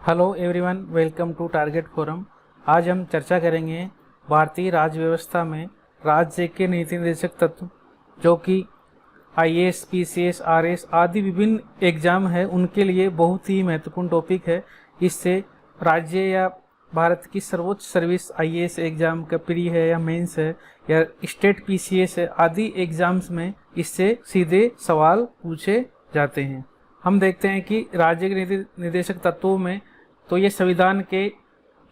Hello everyone, welcome to target forum. आज हम चर्चा करेंगे भारतीय राज्य व्यवस्था में राज्य के नीति निर्देशक तत्व, जो कि आईएएस, पीसीएस, आरएस आदि विभिन्न एग्जाम है, उनके लिए बहुत ही महत्वपूर्ण टॉपिक है। इससे राज्य या भारत की सर्वोच्च सर्विस आईएएस एग्जाम का प्री है या मेंस है या स्टेट पीसीएस है आदि एग्जाम्स में इससे सीधे सवाल पूछे जाते हैं। हम देखते हैं कि राज्य के नीति निर्देशक तत्वों में तो ये संविधान के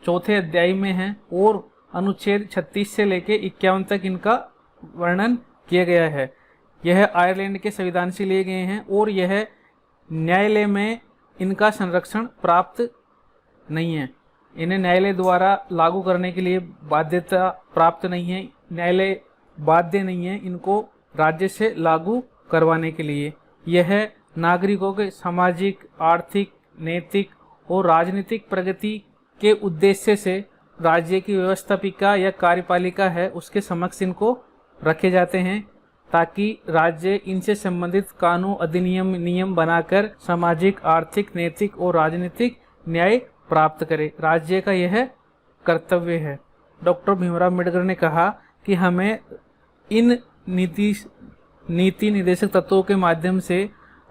चौथे अध्याय में है और अनुच्छेद 36 से लेकर 51 तक इनका वर्णन किया गया है। यह आयरलैंड के संविधान से लिए गए हैं और यह न्यायालय में इनका संरक्षण प्राप्त नहीं है। इन्हें न्यायालय द्वारा लागू करने के लिए बाध्यता प्राप्त नहीं है। न्यायालय बाध्य नहीं है इनको राज्य से लागू करवाने के लिए। यह नागरिकों के सामाजिक, आर्थिक, नैतिक और राजनीतिक प्रगति के उद्देश्य से राज्य की व्यवस्थापिका या कार्यपालिका है उसके समक्ष इनको रखे जाते हैं, ताकि राज्य इनसे संबंधित कानून, अधिनियम, नियम बनाकर सामाजिक, आर्थिक, नैतिक और राजनीतिक न्याय प्राप्त करे। राज्य का यह कर्तव्य है। डॉक्टर भीमराव अम्बेडकर ने कहा कि हमें इन नीति निर्देशक तत्वों के माध्यम से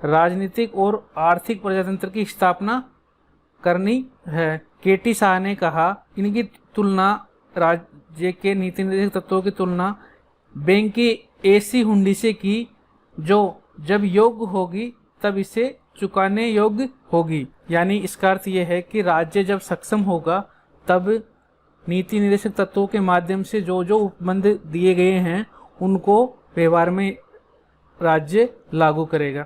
राजनीतिक और आर्थिक प्रजातंत्र की स्थापना करनी है। केटी शाह ने कहा, इनकी तुलना, राज्य के नीति निर्देशक तत्वों की तुलना बैंक की ऐसी हुंडी से की जो जब योग्य होगी तब इसे चुकाने योग्य होगी। यानी इसका अर्थ यह है कि राज्य जब सक्षम होगा तब नीति निर्देशक तत्वों के माध्यम से जो जो उपबंध दिए गए हैं उनको व्यवहार में राज्य लागू करेगा।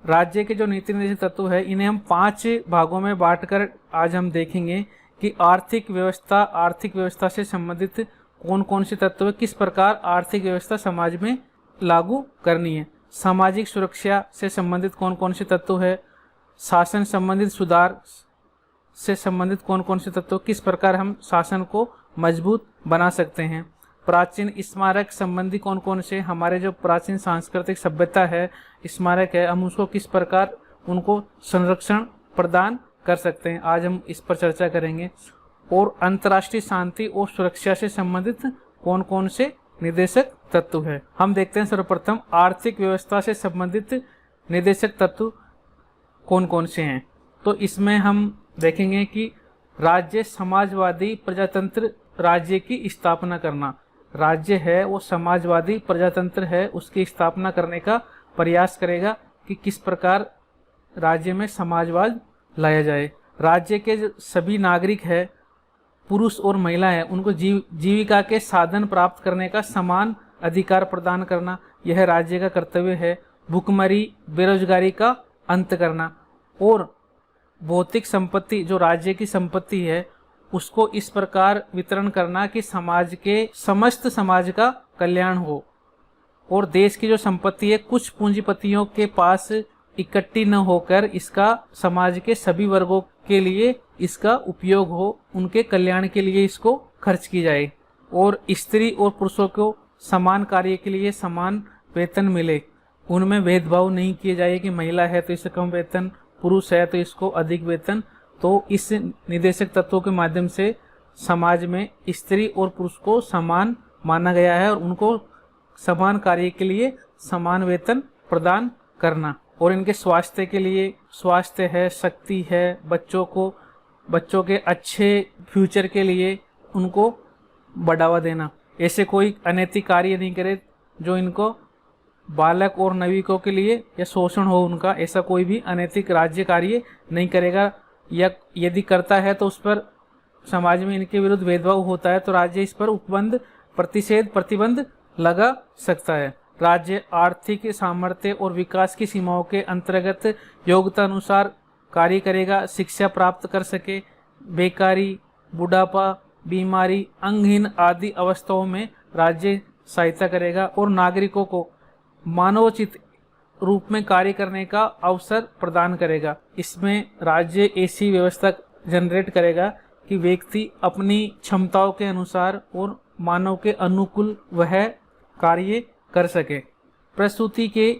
राज्य के जो नीति निर्देशक तत्व है इन्हें हम 5 भागों में बांटकर आज हम देखेंगे कि आर्थिक व्यवस्था से संबंधित कौन कौन से तत्व, किस प्रकार आर्थिक व्यवस्था समाज में लागू करनी है। सामाजिक सुरक्षा से संबंधित कौन कौन से तत्व है। शासन संबंधित सुधार से संबंधित कौन कौन से तत्व, किस प्रकार हम शासन को मजबूत बना सकते हैं। प्राचीन स्मारक संबंधी कौन कौन से, हमारे जो प्राचीन सांस्कृतिक सभ्यता है, स्मारक है, हम उसको किस प्रकार उनको संरक्षण प्रदान कर सकते हैं, आज हम इस पर चर्चा करेंगे। और अंतर्राष्ट्रीय शांति और सुरक्षा से संबंधित कौन कौन से निर्देशक तत्व है। हम देखते हैं सर्वप्रथम आर्थिक व्यवस्था से संबंधित निर्देशक तत्व कौन कौन से हैं। तो इसमें हम देखेंगे कि राज्य समाजवादी प्रजातंत्र राज्य की स्थापना करना। राज्य है वो समाजवादी प्रजातंत्र है, उसकी स्थापना करने का प्रयास करेगा कि किस प्रकार राज्य में समाजवाद लाया जाए। राज्य के जो सभी नागरिक है, पुरुष और महिला है, उनको जीविका के साधन प्राप्त करने का समान अधिकार प्रदान करना, यह राज्य का कर्तव्य है। भुखमरी, बेरोजगारी का अंत करना और भौतिक संपत्ति, जो राज्य की संपत्ति है, उसको इस प्रकार वितरण करना कि समाज के समस्त समाज का कल्याण हो। और देश की जो संपत्ति है कुछ पूंजीपतियों के पास इकट्ठी न होकर इसका समाज के सभी वर्गों के लिए इसका उपयोग हो, उनके कल्याण के लिए इसको खर्च की जाए। और स्त्री और पुरुषों को समान कार्य के लिए समान वेतन मिले, उनमें भेदभाव नहीं किए जाए कि महिला है तो इससे कम वेतन, पुरुष है तो इसको अधिक वेतन। तो इस निर्देशक तत्वों के माध्यम से समाज में स्त्री और पुरुष को समान माना गया है और उनको समान कार्य के लिए समान वेतन प्रदान करना। और इनके स्वास्थ्य के लिए, स्वास्थ्य है, शक्ति है, बच्चों के अच्छे फ्यूचर के लिए उनको बढ़ावा देना। ऐसे कोई अनैतिक कार्य नहीं करे जो इनको बालक और नवीकों के लिए या शोषण हो उनका, ऐसा कोई भी अनैतिक राज्य कार्य नहीं करेगा। या यदि करता है तो उस पर समाज में इनके विरुद्ध भेदभाव होता है तो राज्य इस पर उपबंध, प्रतिबंध लगा सकता है। राज्य आर्थिक सामर्थ्य और विकास की सीमाओं के अंतर्गत योग्यता अनुसार कार्य करेगा, शिक्षा प्राप्त कर सके, बेकारी, बुढ़ापा, बीमारी, अंगहीन आदि अवस्थाओं में राज्य सहायता करेगा और नागरिकों को मानवोचित रूप में कार्य करने का अवसर प्रदान करेगा। इसमें राज्य ऐसी व्यवस्था जनरेट करेगा कि व्यक्ति अपनी क्षमताओं के अनुसार और मानव के अनुकूल वह कार्य कर सके। प्रसूति के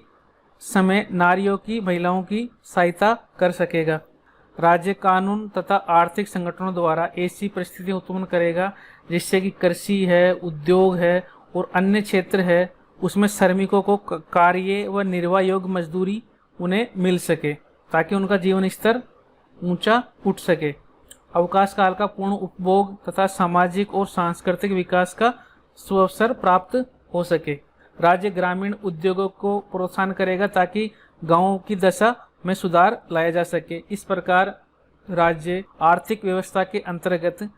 समय नारियों की, महिलाओं की सहायता कर सकेगा। राज्य कानून तथा आर्थिक संगठनों द्वारा ऐसी परिस्थितियां उत्पन्न करेगा जिससे कि कृषि है, उद्योग है और अन्य क्षेत्र है उसमें श्रमिकों को कार्य व निर्वाह योग्य मजदूरी उन्हें मिल सके ताकि उनका जीवन स्तर ऊंचा उठ सके। अवकाश काल का पूर्ण उपभोग तथा सामाजिक और सांस्कृतिक विकास का सुअवसर प्राप्त हो सके। राज्य ग्रामीण उद्योगों को प्रोत्साहन करेगा ताकि गांवों की दशा में सुधार लाया जा सके। इस प्रकार राज्य आर्थिक व्यवस्था के अंतर्गत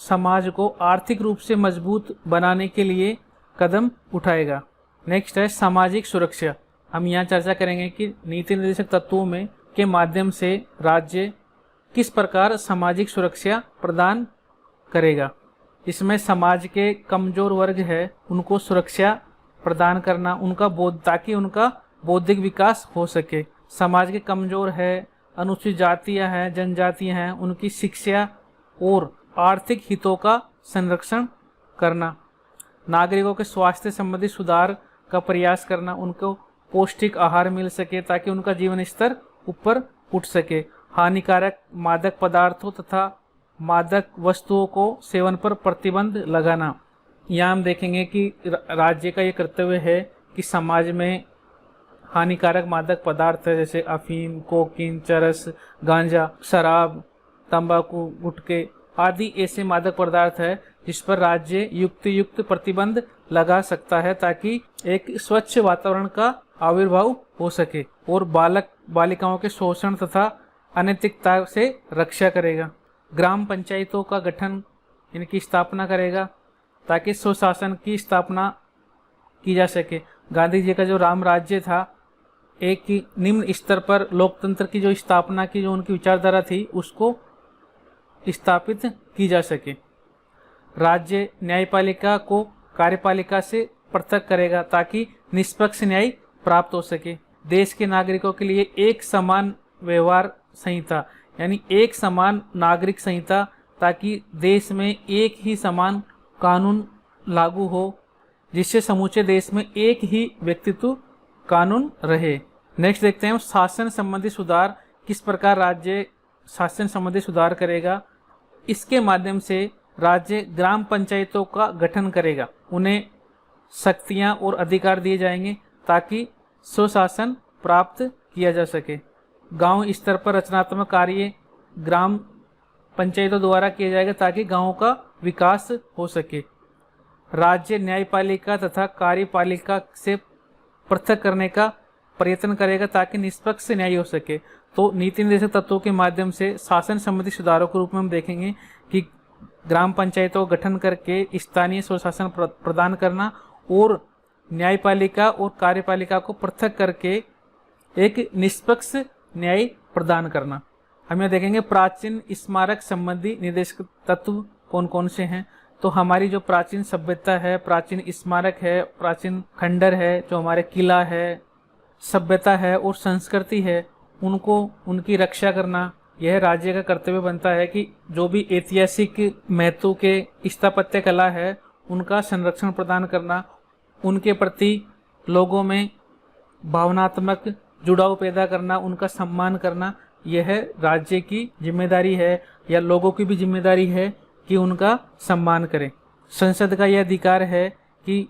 समाज को आर्थिक रूप से मजबूत बनाने के लिए कदम उठाएगा। नेक्स्ट है सामाजिक सुरक्षा। हम यहाँ चर्चा करेंगे कि नीति निर्देशक तत्वों में के माध्यम से राज्य किस प्रकार सामाजिक सुरक्षा प्रदान करेगा। इसमें समाज के कमजोर वर्ग है उनको सुरक्षा प्रदान करना, ताकि उनका बौद्धिक विकास हो सके। समाज के कमजोर है, अनुसूचित जातियां हैं, जनजातियां हैं, उनकी शिक्षा और आर्थिक हितों का संरक्षण करना। नागरिकों के स्वास्थ्य संबंधी सुधार का प्रयास करना, उनको पौष्टिक आहार मिल सके ताकि उनका जीवन स्तर ऊपर उठ सके। हानिकारक मादक पदार्थों तथा मादक वस्तुओं को सेवन पर प्रतिबंध लगाना। यहाँ हम देखेंगे कि राज्य का ये कर्तव्य है कि समाज में हानिकारक मादक पदार्थ है जैसे अफीम, कोकीन, चरस, गांजा, शराब, तंबाकू, गुटखे आदि ऐसे मादक पदार्थ है जिस पर राज्य युक्त प्रतिबंध लगा सकता है ताकि एक स्वच्छ वातावरण का आविर्भाव हो सके और बालिकाओं के शोषण तथा अनैतिकता से रक्षा करेगा। ग्राम पंचायतों का गठन इनकी स्थापना करेगा ताकि स्वशासन की स्थापना की जा सके। गांधी जी का जो राम राज्य था, एक निम्न स्तर पर लोकतंत्र की जो स्थापना की जो उनकी विचारधारा थी उसको स्थापित की जा सके। राज्य न्यायपालिका को कार्यपालिका से पृथक करेगा ताकि निष्पक्ष न्याय प्राप्त हो सके। देश के नागरिकों के लिए एक समान व्यवहार संहिता यानी एक समान नागरिक संहिता, ताकि देश में एक ही समान कानून लागू हो जिससे समूचे देश में एक ही व्यक्तित्व कानून रहे। नेक्स्ट देखते हैं शासन संबंधी सुधार। किस प्रकार राज्य शासन संबंधी सुधार करेगा। इसके माध्यम से राज्य ग्राम पंचायतों का गठन करेगा, उन्हें शक्तियां और अधिकार दिए जाएंगे ताकि स्वशासन प्राप्त किया जा सके। गांव स्तर पर रचनात्मक कार्य ग्राम पंचायतों द्वारा किया जाएगा ताकि गांवों का विकास हो सके। राज्य न्यायपालिका तथा कार्यपालिका से पृथक करने का प्रयत्न करेगा ताकि निष्पक्ष न्याय हो सके। तो नीति निर्देशक तत्वों के माध्यम से शासन संबंधी सुधारों के रूप में हम देखेंगे कि ग्राम पंचायतों का गठन करके स्थानीय स्वशासन प्रदान करना और न्यायपालिका और कार्यपालिका को पृथक करके एक निष्पक्ष न्याय प्रदान करना। हम यह देखेंगे प्राचीन स्मारक संबंधी निर्देशक तत्व कौन कौन से हैं। तो हमारी जो प्राचीन सभ्यता है, प्राचीन स्मारक है, प्राचीन खंडर है, जो हमारे किला है, सभ्यता है और संस्कृति है, उनको उनकी रक्षा करना यह राज्य का कर्तव्य बनता है कि जो भी ऐतिहासिक महत्व के स्थापत्य कला है उनका संरक्षण प्रदान करना, उनके प्रति लोगों में भावनात्मक जुड़ाव पैदा करना, उनका सम्मान करना, यह राज्य की जिम्मेदारी है या लोगों की भी जिम्मेदारी है कि उनका सम्मान करें। संसद का यह अधिकार है कि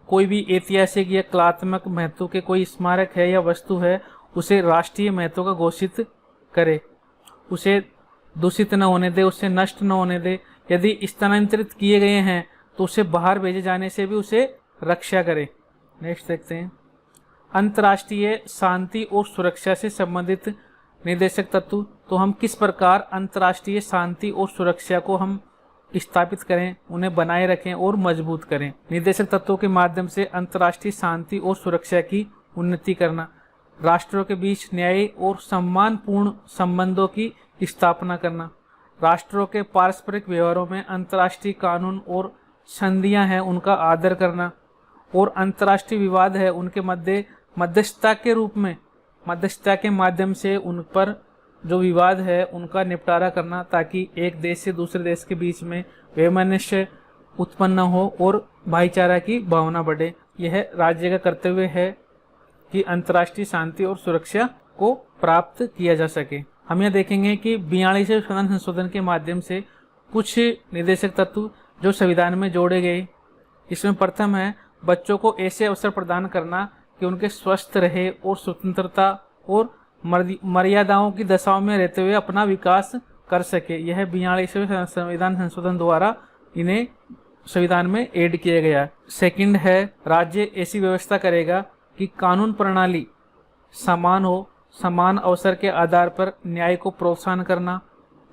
कोई भी ऐतिहासिक या कलात्मक महत्व के कोई स्मारक है या वस्तु है उसे राष्ट्रीय महत्व का घोषित करे, उसे दूषित न होने दे, उसे नष्ट न होने दे। यदि स्थानांतरित किए गए हैं तो उसे बाहर भेजे जाने से भी उसे रक्षा करे। नेक्स्ट देखते हैं अंतर्राष्ट्रीय शांति और सुरक्षा से संबंधित निर्देशक तत्व। तो हम किस प्रकार अंतर्राष्ट्रीय शांति और सुरक्षा को हम स्थापित करें, उन्हें बनाए रखें और मजबूत करें। निर्देशक तत्वों के माध्यम से अंतर्राष्ट्रीय शांति और सुरक्षा की उन्नति करना, राष्ट्रों के बीच न्याय और सम्मानपूर्ण संबंधों की स्थापना करना, राष्ट्रों के पारस्परिक व्यवहारों में अंतर्राष्ट्रीय कानून और संधियां हैं उनका आदर करना और अंतर्राष्ट्रीय विवाद है उनके मध्य मध्यस्थता के रूप में मध्यस्थता के माध्यम से उन पर जो विवाद है उनका निपटारा करना ताकि एक देश से दूसरे देश के बीच में वैमनस्य उत्पन्न हो और भाईचारा की भावना बढ़े। यह राज्य का कर्तव्य है कि अंतर्राष्ट्रीय शांति और सुरक्षा को प्राप्त किया जा सके। हम यह देखेंगे कि 42वें संविधान संशोधन के माध्यम से कुछ निर्देशक तत्व जो संविधान में जोड़े गए। इसमें प्रथम है बच्चों को ऐसे अवसर प्रदान करना कि उनके स्वस्थ रहे और स्वतंत्रता और मर्यादाओं की दशाओं में रहते हुए अपना विकास कर सके। यह 42वें संविधान संशोधन द्वारा इन्हें संविधान में ऐड किया गया। सेकंड है राज्य ऐसी व्यवस्था करेगा कि कानून प्रणाली समान हो, समान अवसर के आधार पर न्याय को प्रोत्साहन करना,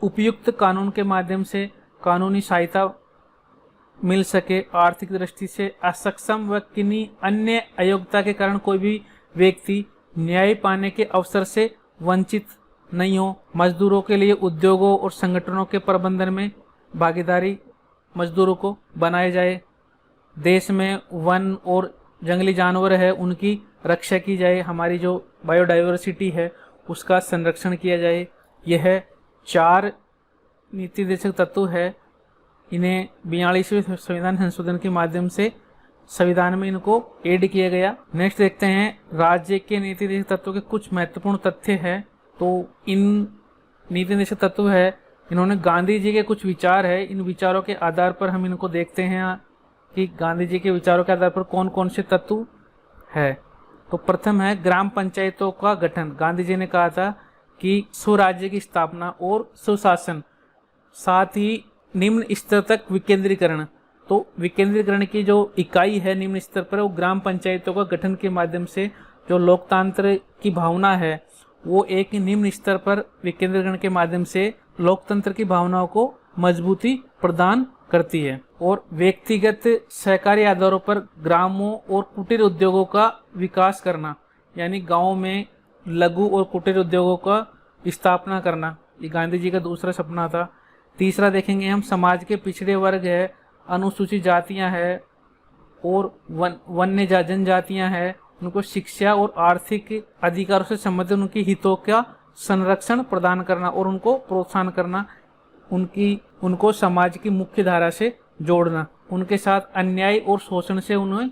उपयुक्त कानून के माध्यम से कानूनी सहायता मिल सके, आर्थिक दृष्टि से असक्षम व किन्हीं अन्य अयोग्यता के कारण कोई भी व्यक्ति न्याय पाने के अवसर से वंचित नहीं हो, मजदूरों के लिए उद्योगों और संगठनों के प्रबंधन में भागीदारी मजदूरों को बनाए जाए, देश में वन और जंगली जानवर है उनकी रक्षा की जाए, हमारी जो बायोडाइवर्सिटी है उसका संरक्षण किया जाए। यह 4 नीति निर्देशक तत्व है, इन्हें 42वें संविधान संशोधन के माध्यम से संविधान में इनको ऐड किया गया। नेक्स्ट देखते हैं राज्य के नीति निर्देशक तत्वों के कुछ महत्वपूर्ण तथ्य हैं। तो इन नीति निर्देशक तत्व है, इन्होंने गांधी जी के कुछ विचार है, इन विचारों के आधार पर हम इनको देखते हैं कि गांधी जी के विचारों के आधार पर कौन कौन से तत्व है। तो प्रथम है ग्राम पंचायतों का गठन। गांधी जी ने कहा था कि स्वराज्य की स्थापना और सुशासन, साथ ही निम्न स्तर तक विकेंद्रीकरण। तो विकेंद्रीकरण की जो इकाई है निम्न स्तर पर, वो ग्राम पंचायतों का गठन के माध्यम से जो लोकतंत्र की भावना है वो एक निम्न स्तर पर विकेंद्रीकरण के माध्यम से लोकतंत्र की भावनाओं को मजबूती प्रदान करती है। और व्यक्तिगत सहकारी आधारों पर ग्रामों और कुटीर उद्योगों का विकास करना, यानी गाँव में लघु और कुटीर उद्योगों का स्थापना करना, ये गांधी जी का दूसरा सपना था। तीसरा देखेंगे हम समाज के पिछड़े वर्ग है, अनुसूचित जातियां है और वन्य जनजातियां हैं, उनको शिक्षा और आर्थिक अधिकारों से संबंधित उनकी हितों का संरक्षण प्रदान करना और उनको प्रोत्साहन करना, उनको समाज की मुख्य धारा से जोड़ना, उनके साथ अन्याय और शोषण से उन्हें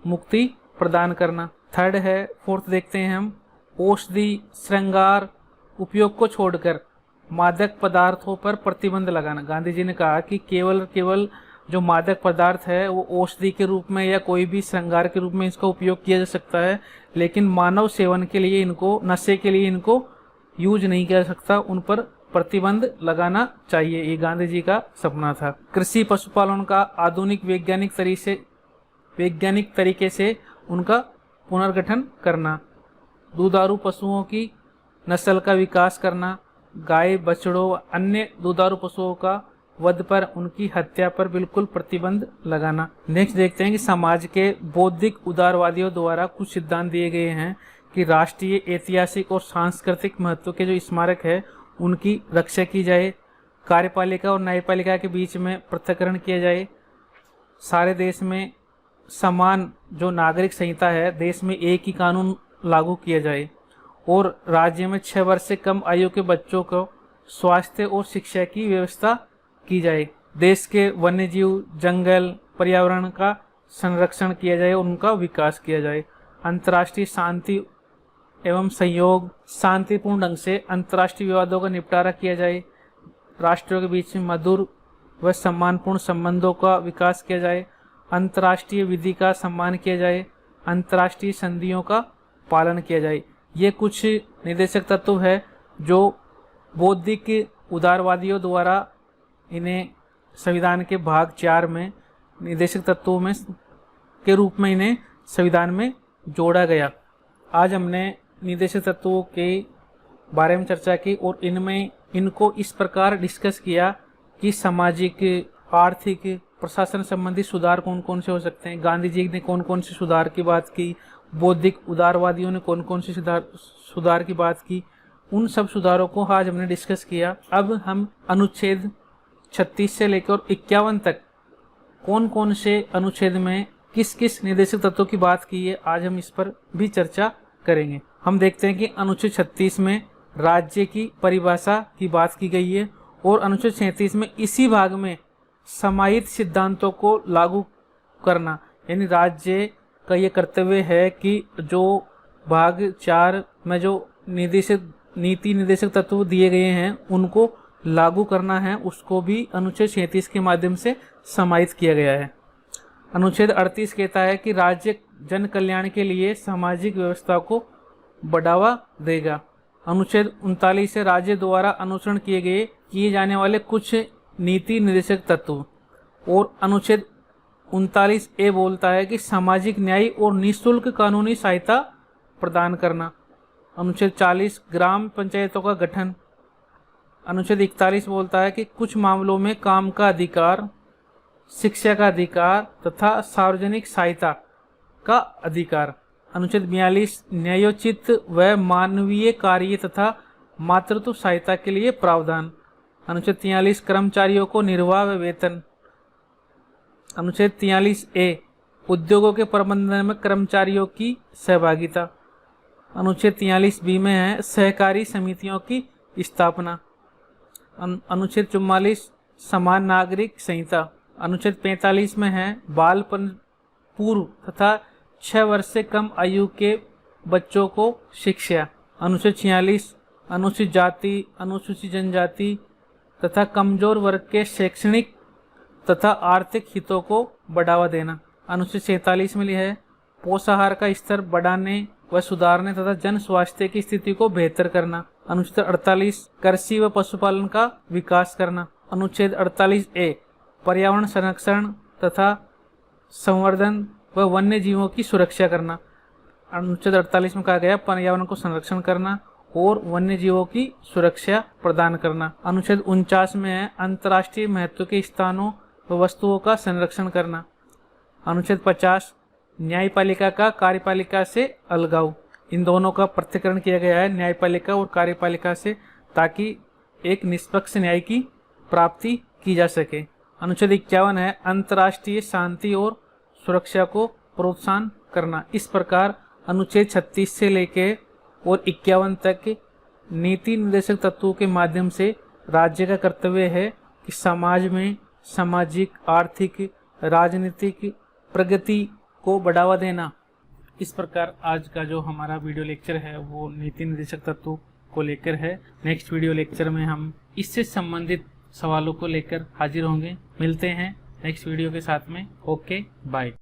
मुक्ति प्रदान करना। थर्ड है, फोर्थ देखते हैं हम, औषधि श्रृंगार उपयोग को छोड़कर मादक पदार्थों पर प्रतिबंध लगाना। गांधी जी ने कहा कि केवल जो मादक पदार्थ है वो औषधि के रूप में या कोई भी श्रृंगार के रूप में इसका उपयोग किया जा सकता है, लेकिन मानव सेवन के लिए इनको, नशे के लिए इनको यूज नहीं किया जा सकता, उन पर प्रतिबंध लगाना चाहिए। ये गांधी जी का सपना था। कृषि पशुपालन का आधुनिक वैज्ञानिक तरीके से उनका पुनर्गठन करना, दुधारू पशुओं की नस्ल का विकास करना, गाय बछड़ों अन्य दुधारू पशुओं का वध पर, उनकी हत्या पर बिल्कुल प्रतिबंध लगाना। नेक्स्ट देखते हैं कि समाज के बौद्धिक उदारवादियों द्वारा कुछ सिद्धांत दिए गए हैं कि राष्ट्रीय ऐतिहासिक और सांस्कृतिक महत्व के जो स्मारक है उनकी रक्षा की जाए, कार्यपालिका और न्यायपालिका के बीच में पृथक्करण किया जाए, सारे देश में समान जो नागरिक संहिता है, देश में एक ही कानून लागू किया जाए और राज्य में 6 वर्ष से कम आयु के बच्चों को स्वास्थ्य और शिक्षा की व्यवस्था की जाए, देश के वन्यजीव जंगल पर्यावरण का संरक्षण किया जाए और उनका विकास किया जाए, अंतर्राष्ट्रीय शांति एवं सहयोग, शांतिपूर्ण ढंग से अंतर्राष्ट्रीय विवादों का निपटारा किया जाए, राष्ट्रों के बीच में मधुर व सम्मानपूर्ण संबंधों का विकास किया जाए, अंतर्राष्ट्रीय विधि का सम्मान किया जाए, अंतर्राष्ट्रीय संधियों का पालन किया जाए। ये कुछ निर्देशक तत्व है जो बौद्धिक उदारवादियों द्वारा इन्हें संविधान के भाग 4 में निर्देशक तत्वों में के रूप में इन्हें संविधान में जोड़ा गया। आज हमने निर्देशक तत्वों के बारे में चर्चा की और इनको इस प्रकार डिस्कस किया कि सामाजिक, आर्थिक, प्रशासन संबंधी सुधार कौन कौन से हो सकते हैं, गांधी जी ने कौन कौन से सुधार की बात की, बौद्धिक उदारवादियों ने कौन कौन से सुधार की बात की, उन सब सुधारों को आज हमने डिस्कस किया। अब हम अनुच्छेद 36 से लेकर 51 तक कौन कौन से अनुच्छेद में किस किस निर्देशक तत्वों की बात की है, आज हम इस पर भी चर्चा करेंगे। हम देखते हैं कि अनुच्छेद 36 में राज्य की परिभाषा की बात की गई है और अनुच्छेद 37 में इसी भाग में समाहित सिद्धांतों को लागू करना, यानी राज्य का ये कर्तव्य है कि जो भाग 4 में जो निर्देशित नीति निर्देशक तत्व दिए गए हैं उनको लागू करना है, उसको भी अनुच्छेद 37 के माध्यम से समाहित किया गया है। अनुच्छेद 38 कहता है कि राज्य जन कल्याण के लिए सामाजिक व्यवस्था को बढ़ावा देगा। अनुच्छेद 39 से राज्य द्वारा अनुसरण किए जाने वाले कुछ नीति निर्देशक तत्व। और अनुच्छेद 39A बोलता है कि सामाजिक न्याय और निःशुल्क कानूनी सहायता प्रदान करना। अनुच्छेद 40 ग्राम पंचायतों का गठन। अनुच्छेद 41 बोलता है कि कुछ मामलों में काम का अधिकार, शिक्षा का अधिकार तथा सार्वजनिक सहायता का अधिकार। अनुच्छेद 42 न्यायोचित व मानवीय कार्य तथा मातृत्व सहायता के लिए प्रावधान। अनुच्छेद 43 कर्मचारियों को निर्वाह व वेतन। अनुच्छेद 43A उद्योगों के प्रबंधन में कर्मचारियों की सहभागिता। अनुच्छेद 43B में है सहकारी समितियों की स्थापना। अनुच्छेद 44 समान नागरिक संहिता। अनुच्छेद 45 में है बाल पूर्व तथा 6 वर्ष से कम आयु के बच्चों को शिक्षा। अनुच्छेद 46 अनुसूचित जाति, अनुसूचित जनजाति तथा कमजोर वर्ग के शैक्षणिक तथा आर्थिक हितों को बढ़ावा देना। अनुच्छेद 47 में है पोषाहार का स्तर बढ़ाने व सुधारने तथा जन स्वास्थ्य की स्थिति को बेहतर करना। अनुच्छेद 48 कृषि व पशुपालन का विकास करना। अनुच्छेद 48A पर्यावरण संरक्षण तथा संवर्धन व वन्य जीवों की सुरक्षा करना। अनुच्छेद 48 में कहा गया पर्यावरण को संरक्षण करना और वन्य जीवों की सुरक्षा प्रदान करना। अनुच्छेद 49 में है अंतर्राष्ट्रीय महत्व के स्थानों व वस्तुओं का संरक्षण करना। अनुच्छेद 50 न्यायपालिका का कार्यपालिका से अलगाव। इन दोनों का पृथक्करण किया गया है न्यायपालिका और कार्यपालिका से, ताकि एक निष्पक्ष न्याय की प्राप्ति की जा सके। अनुच्छेद 51 है अंतर्राष्ट्रीय शांति और सुरक्षा को प्रोत्साहन करना। इस प्रकार अनुच्छेद 36 से लेकर और 51 तक नीति निर्देशक तत्वों के माध्यम से राज्य का कर्तव्य है कि समाज में सामाजिक, आर्थिक, राजनीतिक प्रगति को बढ़ावा देना। इस प्रकार आज का जो हमारा वीडियो लेक्चर है वो नीति निर्देशक तत्वों को लेकर है। नेक्स्ट वीडियो लेक्चर में हम इससे संबंधित सवालों को लेकर हाजिर होंगे। मिलते हैं नेक्स्ट वीडियो के साथ में। Okay, bye.